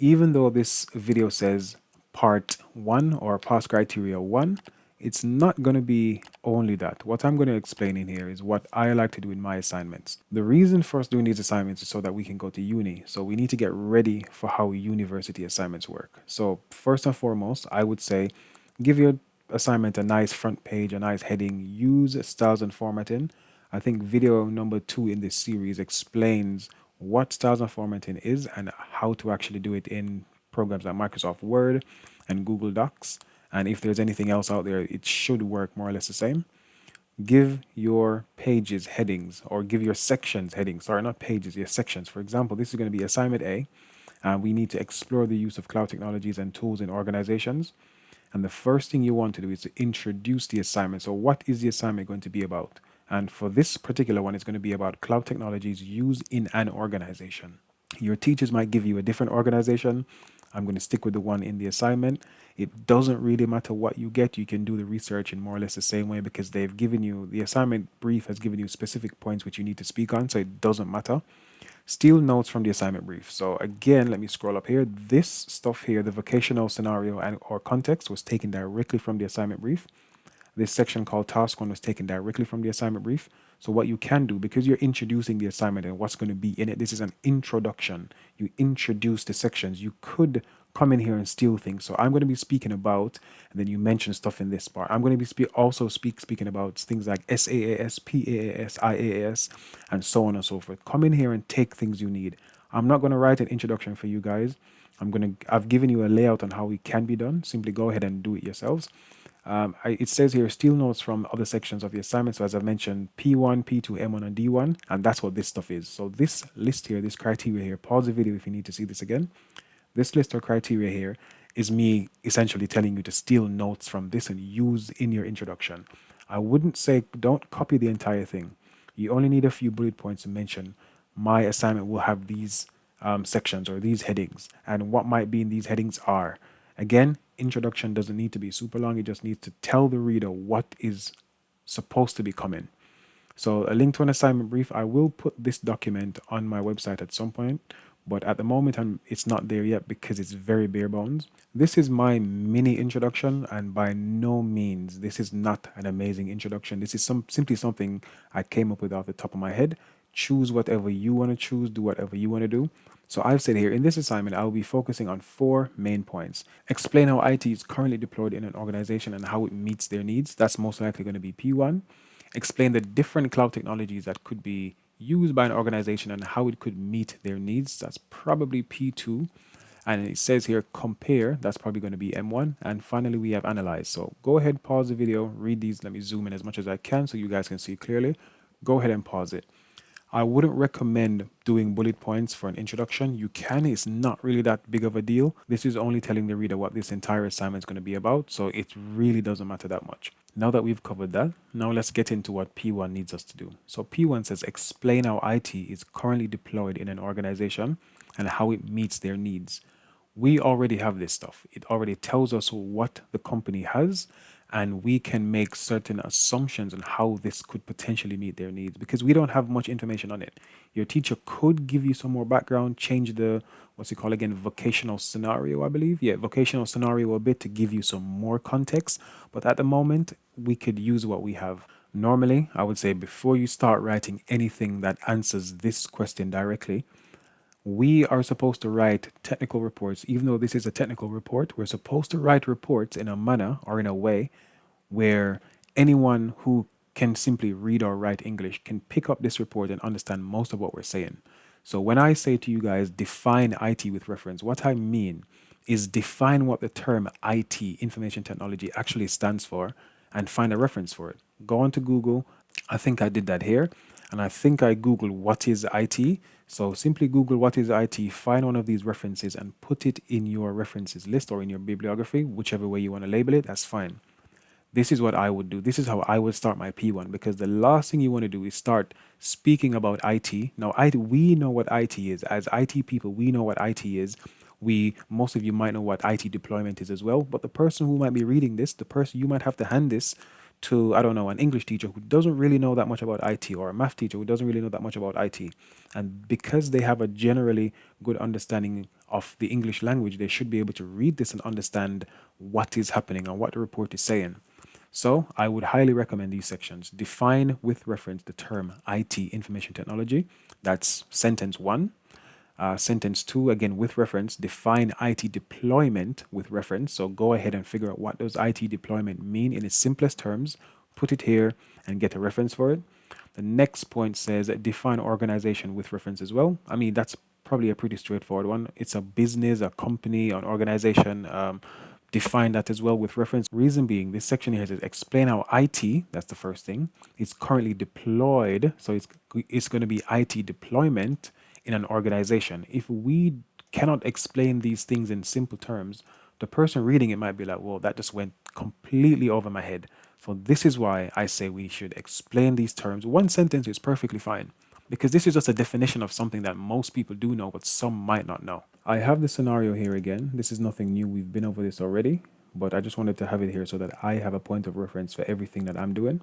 even though this video says part 1 or pass criteria 1, it's not going to be only that. What I'm going to explain in here is what I like to do in my assignments. The reason for us doing these assignments is so that we can go to uni. So we need to get ready for how university assignments work. So first and foremost, I would say give your assignment a nice front page, a nice heading, use styles and formatting. I think video number 2 in this series explains what styles and formatting is and how to actually do it in programs like Microsoft Word and Google Docs. And if there's anything else out there, it should work more or less the same. Give your pages headings or give your sections headings. Sorry, not pages, your sections. For example, this is going to be assignment A, and we need to explore the use of cloud technologies and tools in organizations. And the first thing you want to do is to introduce the assignment. So, what is the assignment going to be about? And for this particular one, it's going to be about cloud technologies used in an organization. Your teachers might give you a different organization. I'm going to stick with the one in the assignment. It doesn't really matter what you get. You can do the research in more or less the same way because they've given you the assignment brief has given you specific points which you need to speak on. So it doesn't matter. Steal notes from the assignment brief. So again, let me scroll up here. This stuff here, the vocational scenario and or context was taken directly from the assignment brief. This section called task one was taken directly from the assignment brief. So what you can do, because you're introducing the assignment and what's going to be in it, this is an introduction. You introduce the sections. You could come in here and steal things. So I'm going to be speaking about, and then you mention stuff in this part. I'm going to be also speaking about things like SAAS, PAAS, IAAS, and so on and so forth. Come in here and take things you need. I'm not going to write an introduction for you guys. I've given you a layout on how it can be done. Simply go ahead and do it yourselves. It says here, steal notes from other sections of the assignment. So as I mentioned, P1, P2, M1, and D1, and that's what this stuff is. So this list here, this criteria here, pause the video if you need to see this again. This list of criteria here is me essentially telling you to steal notes from this and use in your introduction. I wouldn't say don't copy the entire thing. You only need a few bullet points to mention my assignment will have these sections or these headings, and what might be in these headings are. Again, introduction doesn't need to be super long. It just needs to tell the reader what is supposed to be coming. So a link to an assignment brief, I will put this document on my website at some point, but at the moment it's not there yet because it's very bare bones. This is my mini introduction, and by no means this is not an amazing introduction. This is simply something I came up with off the top of my head. Choose whatever you want to choose, do whatever you want to do. So I've said here in this assignment, I will be focusing on 4 main points. Explain how IT is currently deployed in an organization and how it meets their needs. That's most likely going to be P1. Explain the different cloud technologies that could be used by an organization and how it could meet their needs. That's probably P2. And it says here compare, that's probably going to be M1. And finally, we have analyze. So go ahead, pause the video, read these. Let me zoom in as much as I can so you guys can see clearly. Go ahead and pause it. I wouldn't recommend doing bullet points for an introduction. You can, it's not really that big of a deal. This is only telling the reader what this entire assignment is going to be about, so it really doesn't matter that much. Now that we've covered that, now let's get into what P1 needs us to do. So P1 says explain how IT is currently deployed in an organization and how it meets their needs. We already have this stuff. It already tells us what the company has, and we can make certain assumptions on how this could potentially meet their needs because we don't have much information on it. Your teacher could give you some more background, change the, what's it called again, vocational scenario, I believe. Yeah, vocational scenario a bit to give you some more context. But at the moment, we could use what we have. Normally, I would say before you start writing anything that answers this question directly, we are supposed to write technical reports. Even though this is a technical report, we're supposed to write reports in a manner or in a way where anyone who can simply read or write English can pick up this report and understand most of what we're saying. So when I say to you guys, define IT with reference, what I mean is define what the term IT, information technology, actually stands for and find a reference for it. Go on to Google. I think I did that here. And I think I Googled what is IT. So simply Google what is IT, find one of these references and put it in your references list or in your bibliography, whichever way you want to label it, that's fine. This is what I would do. This is how I would start my P1 because the last thing you want to do is start speaking about IT. Now, we know what IT is. As IT people, we know what IT is. Most of you might know what IT deployment is as well. But the person who might be reading this, the person you might have to hand this to, I don't know, an English teacher who doesn't really know that much about IT, or a math teacher who doesn't really know that much about IT. And because they have a generally good understanding of the English language, they should be able to read this and understand what is happening and what the report is saying. So I would highly recommend these sections. Define with reference the term IT, information technology. That's sentence one. Sentence two, again, with reference, define IT deployment with reference. So go ahead and figure out what does IT deployment mean in its simplest terms, put it here and get a reference for it. The next point says define organization with reference as well. I mean, that's probably a pretty straightforward one. It's a business, a company, an organization. Define that as well with reference. Reason being, this section here says explain how IT, that's the first thing, is currently deployed. So it's going to be IT deployment in an organization. If we cannot explain these things in simple terms, the person reading it might be like, well, that just went completely over my head. So this is why I say we should explain these terms. One sentence is perfectly fine, because this is just a definition of something that most people do know, but some might not know. I have the scenario here again. This is nothing new. We've been over this already, but I just wanted to have it here so that I have a point of reference for everything that I'm doing.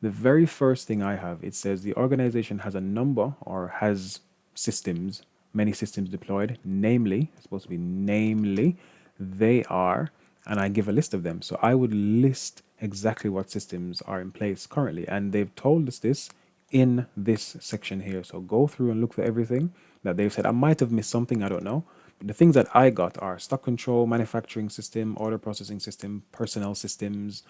The very first thing I have, it says the organization has a number or has systems, many systems deployed, namely, it's supposed to be namely, they are, and I give a list of them. So I would list exactly what systems are in place currently. And they've told us this in this section here. So go through and look for everything that they've said. I might have missed something, I don't know. But the things that I got are stock control, manufacturing system, order processing system, personnel systems.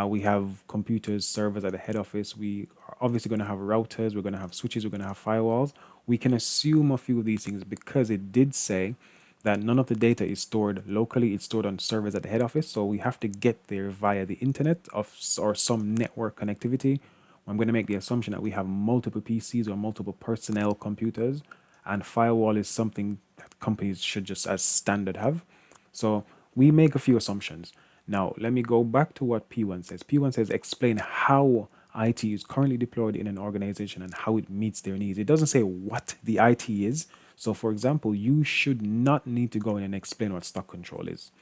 We have computers, servers at the head office. We are obviously going to have routers. We're going to have switches. We're going to have firewalls. We can assume a few of these things because it did say that none of the data is stored locally. It's stored on servers at the head office. So we have to get there via the internet or some network connectivity. I'm going to make the assumption that we have multiple PCs or multiple personnel computers, and firewall is something that companies should just as standard have. So we make a few assumptions. Now, let me go back to what P1 says. P1 says explain how IT is currently deployed in an organization and how it meets their needs. It doesn't say what the IT is. So, for example, you should not need to go in and explain what stock control is.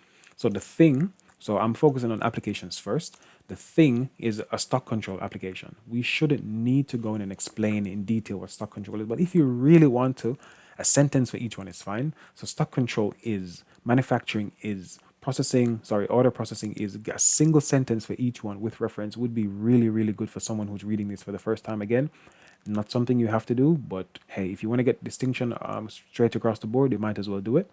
So I'm focusing on applications first. The thing is a stock control application. We shouldn't need to go in and explain in detail what stock control is. But if you really want to, a sentence for each one is fine. So stock control is, manufacturing is, order processing is. A single sentence for each one with reference would be really, really good for someone who's reading this for the first time. Again, not something you have to do, but hey, if you want to get distinction straight across the board, you might as well do it.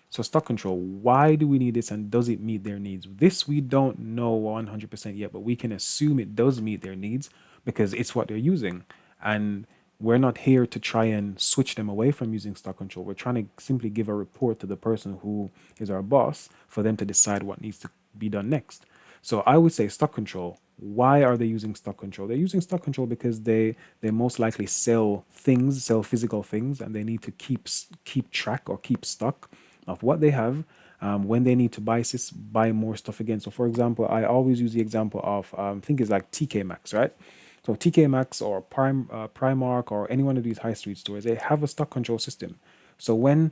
So stock control, why do we need this and does it meet their needs? This we don't know 100% yet, but we can assume it does meet their needs because it's what they're using. And we're not here to try and switch them away from using stock control. We're trying to simply give a report to the person who is our boss for them to decide what needs to be done next. So I would say stock control. Why are they using stock control? They're using stock control because they most likely sell things, sell physical things, and they need to keep track or keep stock of what they have when they need to buy more stuff again. So, for example, I always use the example of I think it's like TK Maxx, right? So TK Maxx or Primark or any one of these high street stores, they have a stock control system. So when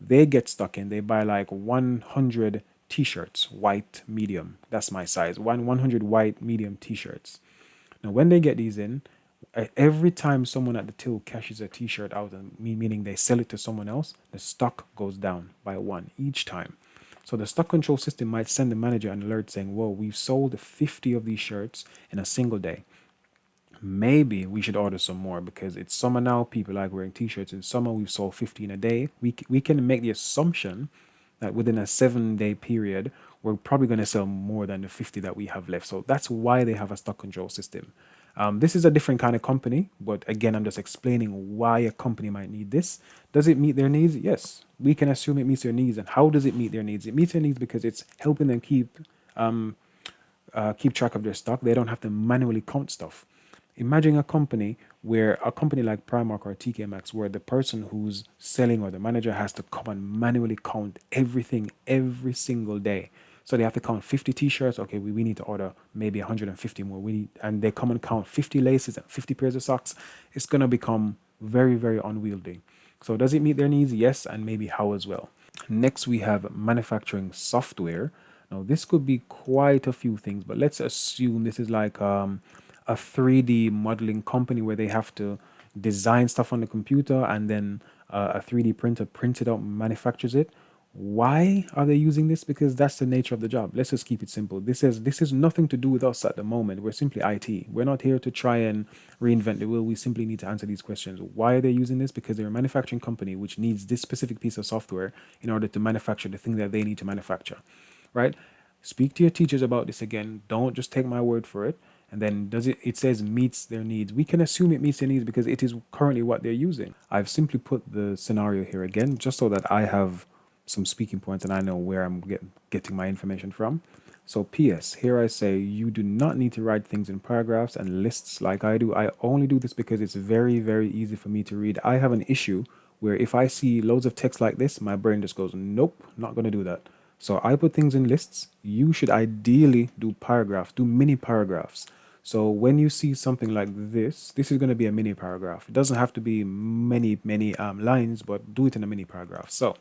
they get stuck in, they buy like 100 t-shirts, white, medium. That's my size. 100 white, medium t-shirts. Now, when they get these in, every time someone at the till cashes a t-shirt out, and meaning they sell it to someone else, the stock goes down by one each time. So the stock control system might send the manager an alert saying, whoa, we've sold 50 of these shirts in a single day. Maybe we should order some more because it's summer now. People like wearing t-shirts. In summer, we've sold 50 in a day. We can make the assumption that within a 7-day period, we're probably going to sell more than the 50 that we have left. So that's why they have a stock control system. This is a different kind of company, but again, I'm just explaining why a company might need this. Does it meet their needs? Yes, we can assume it meets their needs. And how does it meet their needs? It meets their needs because it's helping them keep track of their stock. They don't have to manually count stuff. Imagine a company like Primark or TK Maxx, where the person who's selling or the manager has to come and manually count everything every single day. So they have to count 50 t-shirts. Okay, we need to order maybe 150 more. And they come and count 50 laces and 50 pairs of socks. It's going to become very, very unwieldy. So does it meet their needs? Yes, and maybe how as well. Next, we have manufacturing software. Now, this could be quite a few things, but let's assume this is like a 3D modeling company where they have to design stuff on the computer and then a 3D printer prints it out, manufactures it. Why are they using this? Because that's the nature of the job. Let's just keep it simple. This is nothing to do with us at the moment. We're simply IT. We're not here to try and reinvent the wheel. We simply need to answer these questions. Why are they using this? Because they're a manufacturing company which needs this specific piece of software in order to manufacture the thing that they need to manufacture, right? Speak to your teachers about this again. Don't just take my word for it. And then it says meets their needs. We can assume it meets their needs because it is currently what they're using. I've simply put the scenario here again just so that I have some speaking points and I know where I'm getting my information from. So PS, here I say you do not need to write things in paragraphs and lists like I do. I only do this because it's very, very easy for me to read. I have an issue where if I see loads of text like this, my brain just goes, nope, not going to do that. So I put things in lists. You should ideally do paragraphs, do mini paragraphs. So when you see something like this is going to be a mini paragraph. It doesn't have to be many, many lines, but do it in a mini paragraph. So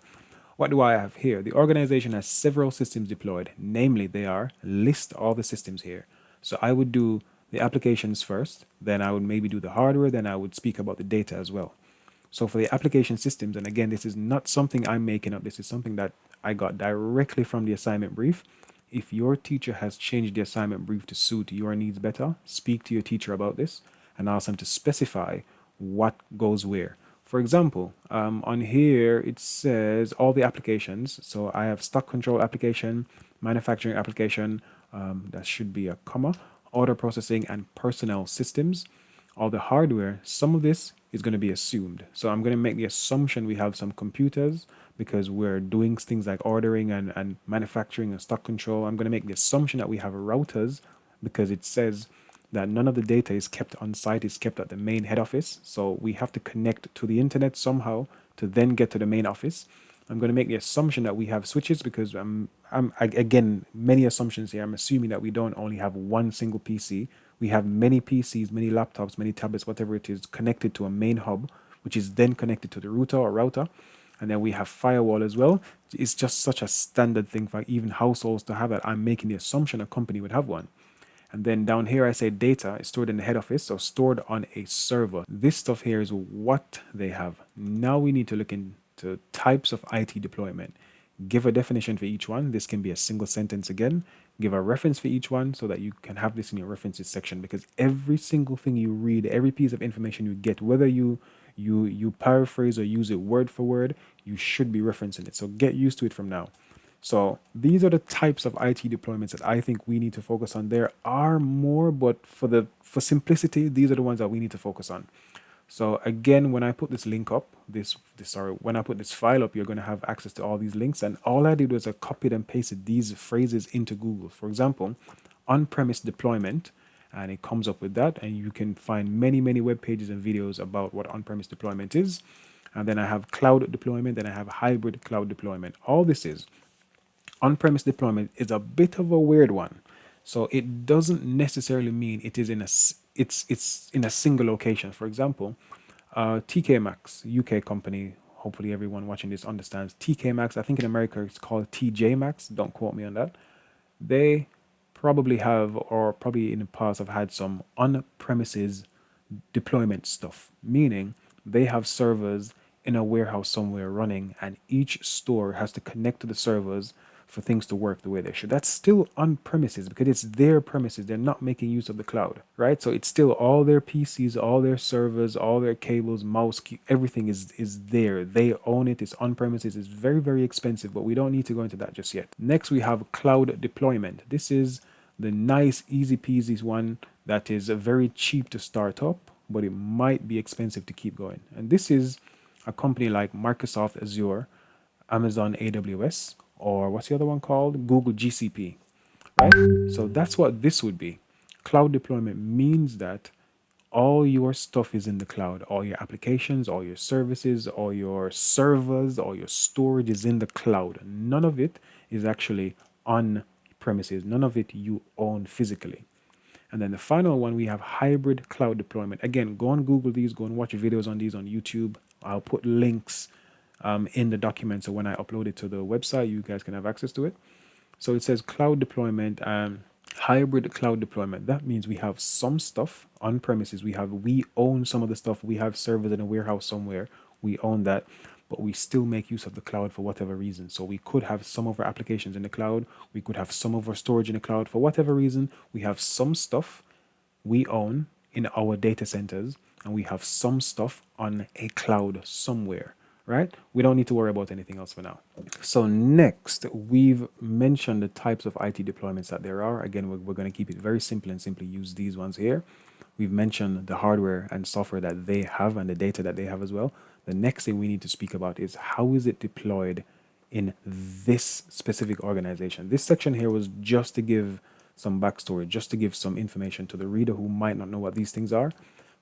what do I have here? The organization has several systems deployed. Namely, they are list all the systems here. So I would do the applications first, then I would maybe do the hardware, then I would speak about the data as well. So for the application systems, and again, this is not something I'm making up, this is something that I got directly from the assignment brief. If your teacher has changed the assignment brief to suit your needs better, speak to your teacher about this and ask them to specify what goes where. For example, on here it says all the applications. So I have stock control application, manufacturing application, that should be a comma, order processing, and personnel systems. All the hardware, some of this is going to be assumed. So I'm going to make the assumption we have some computers because we're doing things like ordering and manufacturing and stock control. I'm going to make the assumption that we have routers because it says that none of the data is kept on site, it's kept at the main head office. So we have to connect to the internet somehow to then get to the main office. I'm going to make the assumption that we have switches because again, many assumptions here. I'm assuming that we don't only have one single PC. We have many PCs, many laptops, many tablets, whatever it is, connected to a main hub, which is then connected to the router. And then we have firewall as well. It's just such a standard thing for even households to have that. I'm making the assumption a company would have one. And then down here, I say data is stored in the head office, so stored on a server. This stuff here is what they have. Now we need to look into types of IT deployment. Give a definition for each one. This can be a single sentence again. Give a reference for each one so that you can have this in your references section because every single thing you read, every piece of information you get, whether you paraphrase or use it word for word, you should be referencing it. So get used to it from now. So these are the types of IT deployments that I think we need to focus on. There are more, but for simplicity, these are the ones that we need to focus on. So again, when I put this link up, when I put this file up, you're going to have access to all these links. And all I did was I copied and pasted these phrases into Google. For example, on-premise deployment, and it comes up with that. And you can find many, many web pages and videos about what on-premise deployment is. And then I have cloud deployment, then I have hybrid cloud deployment. All this is on-premise deployment is a bit of a weird one. So it doesn't necessarily mean it is it's in a single location. For example, TK Maxx, UK company. Hopefully everyone watching this understands TK Maxx. I think in America it's called TJ Maxx. Don't quote me on that. They probably have, or probably in the past have had some on-premises deployment stuff, meaning they have servers in a warehouse somewhere running, and each store has to connect to the servers for things to work the way they should. That's still on premises because it's their premises. They're not making use of the cloud, right? So it's still all their PCs, all their servers, all their cables, mouse, everything is there. They own it. It's on premises. It's very, very expensive, but we don't need to go into that just yet. Next, we have cloud deployment. This is the nice, easy peasy one that is very cheap to start up, but it might be expensive to keep going. And this is a company like Microsoft Azure, Amazon AWS, or what's the other one called? Google GCP, right? So that's what this would be. Cloud deployment means that all your stuff is in the cloud. All your applications, all your services, all your servers, all your storage is in the cloud. None of it is actually on premises. None of it you own physically. And then the final one, we have hybrid cloud deployment. Again, go on Google these, go and watch videos on these on YouTube. I'll put links in the document. So when I upload it to the website, you guys can have access to it. So it says cloud deployment and hybrid cloud deployment. That means we have some stuff on premises. We own some of the stuff. We have servers in a warehouse somewhere. We own that, but we still make use of the cloud for whatever reason. So we could have some of our applications in the cloud. We could have some of our storage in the cloud for whatever reason. We have some stuff we own in our data centers, and we have some stuff on a cloud somewhere, right? We don't need to worry about anything else for now. So next, we've mentioned the types of IT deployments that there are. Again, we're going to keep it very simple and simply use these ones here. We've mentioned the hardware and software that they have and the data that they have as well. The next thing we need to speak about is how is it deployed in this specific organization. This section here was just to give some backstory, just to give some information to the reader who might not know what these things are.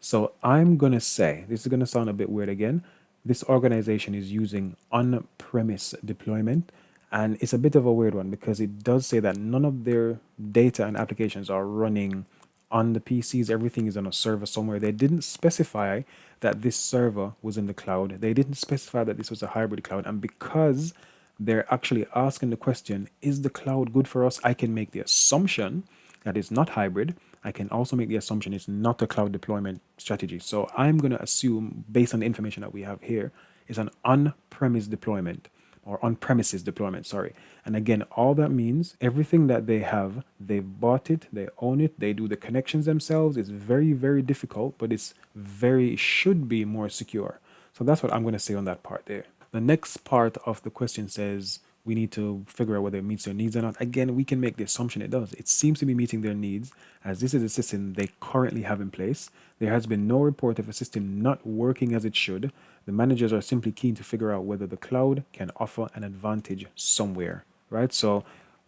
So I'm going to say, this is going to sound a bit weird again, this organization is using on-premise deployment, and it's a bit of a weird one because it does say that none of their data and applications are running on the PCs. Everything is on a server somewhere. They didn't specify that this server was in the cloud. They didn't specify that this was a hybrid cloud. And because they're actually asking the question, is the cloud good for us? I can make the assumption that it's not hybrid. I can also make the assumption it's not a cloud deployment strategy. So I'm going to assume, based on the information that we have here, is an on-premise deployment or on-premises deployment, sorry. And again, all that means everything that they have, they've bought it, they own it, they do the connections themselves. It's very, very difficult, but it should be more secure. So that's what I'm going to say on that part there. The next part of the question says we need to figure out whether it meets their needs or not. Again, we can make the assumption it does. It seems to be meeting their needs, as this is a system they currently have in place. There has been no report of a system not working as it should. The managers are simply keen to figure out whether the cloud can offer an advantage somewhere, right? So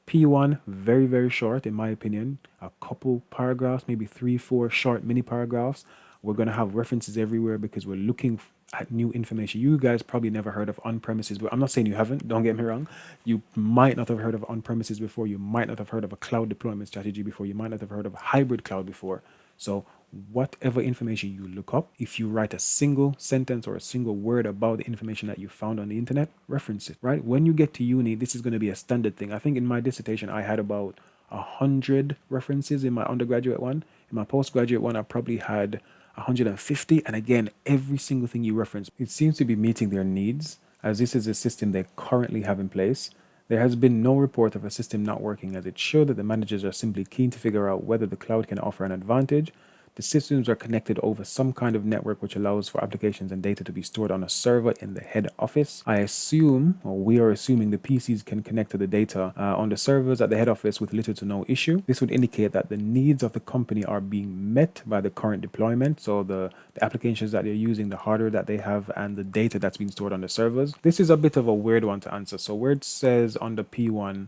P1, very, very short, in my opinion. A couple paragraphs, maybe 3, 4 short mini paragraphs. We're going to have references everywhere because we're looking at new information. You guys probably never heard of on-premises, but I'm not saying you haven't, don't get me wrong. You might not have heard of on-premises before. You might not have heard of a cloud deployment strategy before. You might not have heard of hybrid cloud before. So whatever information you look up, if you write a single sentence or a single word about the information that you found on the internet, reference it, right? When you get to uni, this is going to be a standard thing. I think in my dissertation, I had about 100 references in my undergraduate one. In my postgraduate one, I probably had 150. And again, every single thing you reference, it seems to be meeting their needs, as this is a system they currently have in place. There has been no report of a system not working as it should. That the managers are simply keen to figure out whether the cloud can offer an advantage. The systems are connected over some kind of network which allows for applications and data to be stored on a server in the head office. I assume, or we are assuming, the PCs can connect to the data on the servers at the head office with little to no issue. This would indicate that the needs of the company are being met by the current deployment. So the applications that they're using, the hardware that they have, and the data that's being stored on the servers. This is a bit of a weird one to answer. So where it says on the P1,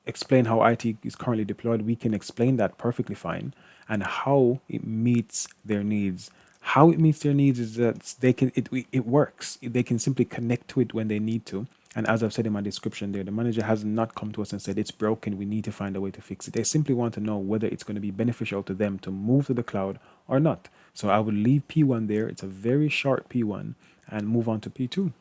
explain how IT is currently deployed, we can explain that perfectly fine, and how it meets their needs. How it meets their needs is that it works. They can simply connect to it when they need to. And as I've said in my description there, the manager has not come to us and said it's broken, we need to find a way to fix it. They simply want to know whether it's going to be beneficial to them to move to the cloud or not. So I would leave P1 there. It's a very short P1 and move on to P2.